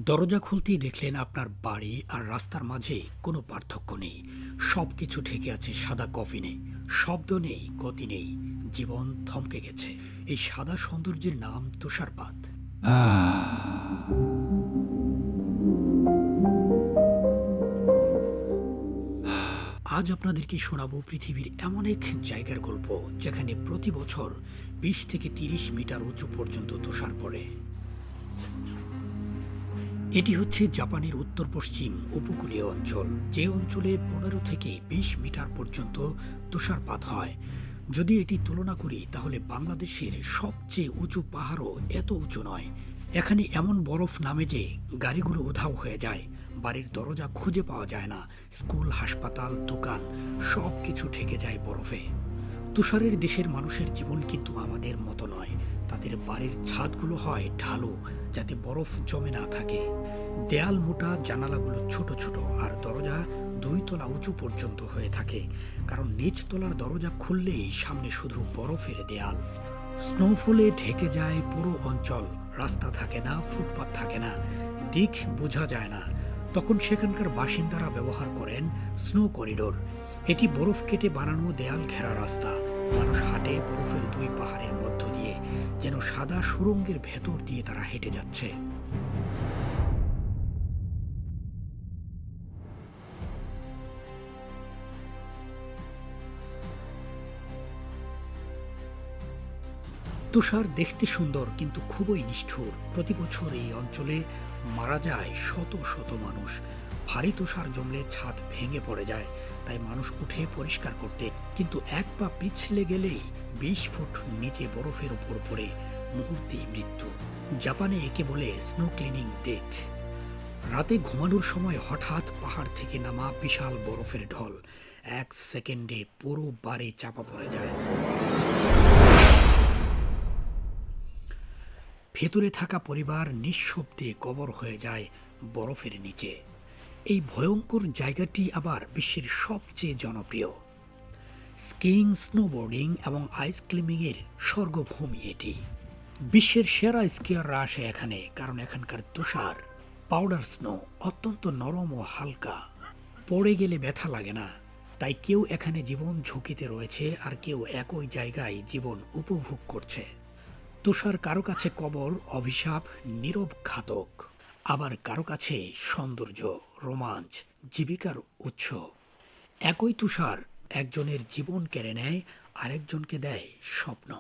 দরজা খুলতেই দেখলেন আপনার বাড়ি আর রাস্তার মাঝে কোনো পার্থক্য নেই। সব কিছু ঠেকে আছে সাদা কফিনে। শব্দ নেই, গতি নেই, জীবন থমকে গেছে। এই সাদা সৌন্দর্যের নাম তুষারপাত। আজ আপনাদেরকে শোনাবো পৃথিবীর এমন এক জায়গার গল্প, যেখানে প্রতি বছর 20 থেকে 30 মিটার উঁচু পর্যন্ত তুষার পড়ে। এটি হচ্ছে জাপানের উত্তর পশ্চিম উপকূলীয় অঞ্চল, যে অঞ্চলে 15 থেকে 20 মিটার পর্যন্ত তুষারপাত হয়। যদি এটি তুলনা করি, তাহলে বাংলাদেশের সবচেয়ে উঁচু পাহাড়ও এত উঁচু নয়। এখানে এমন বরফ নামে যে গাড়িগুলো উধাও হয়ে যায়, বাড়ির দরজা খুঁজে পাওয়া যায় না, স্কুল, হাসপাতাল, দোকান সব কিছু ঢেকে যায় বরফে। তুষারের দেশের মানুষের জীবন কিন্তু আমাদের মতো নয়। তাদের বাড়ির ছাদগুলো হয় ঢালু, যাতে বরফ জমে না থাকে। দেয়াল মোটা, জানালাগুলো ছোট ছোট, আর দরজা 2 তলা উঁচু পর্যন্ত হয়ে থাকে, কারণ নিচ তলার দরজা খুললেই সামনে শুধু বরফের দেয়াল। স্নোফলে ঢেকে যায় পুরো অঞ্চল। রাস্তা থাকে না, ফুটপাত থাকে না, দিক বোঝা যায় না। তখন সেখানকার বাসিন্দারা ব্যবহার করেন স্নো করিডোর। এটি বরফ কেটে বানানো দেয়াল ঘেরা রাস্তা। মানুষ হাঁটে বরফের 2 পাহাড়ের মধ্য দিয়ে, যেন সাদা সুড়ঙ্গের ভেতর দিয়ে তারা হেঁটে যাচ্ছে। তুষার দেখতে সুন্দর, কিন্তু খুবই নিষ্ঠুর। প্রতি বছর এই অঞ্চলে মারা যায় শত শত মানুষ। ভারী তুষার জমলে ছাদ ভেঙে পড়ে যায়, তাই মানুষ উঠে পরিষ্কার করতে, কিন্তু এক পা পিছলে গেলেই 20 ফুট নিচে বরফের উপর পড়ে মুহূর্তেই মৃত্যু। জাপানে একে বলে স্নো ক্লিনিং ডেথ। রাতে ঘুমানোর সময় হঠাৎ পাহাড় থেকে নামা বিশাল বরফের ঢল 1 সেকেন্ডে পুরো বাড়ি চাপা পড়ে যায়। ভেতরে থাকা পরিবার নিঃশব্দে কবর হয়ে যায় বরফের নিচে। এই ভয়ঙ্কর জায়গাটি আবার বিশ্বের সবচেয়ে জনপ্রিয়। স্কিইং, স্নোবোর্ডিং এবং আইস ক্লাইম্বিংয়ের স্বর্গভূমি এটি। বিশ্বের সেরা স্কিয়াররা আসে এখানে, কারণ এখানকার তুষার, পাউডার স্নো, অত্যন্ত নরম ও হালকা। পড়ে গেলে ব্যথা লাগে না। তাই কেউ এখানে জীবন ঝুঁকিতে রয়েছে, আর কেউ একই জায়গায় জীবন উপভোগ করছে। তুষার কারো কাছে কবর, অভিশাপ, নীরব ঘাতক। আবার কারো কাছে সৌন্দর্য, রোমাঞ্চ, জীবিকার উৎস। একই তুষার একজনের জীবন কেড়ে নেয়, আরেকজনকে দেয় স্বপ্ন।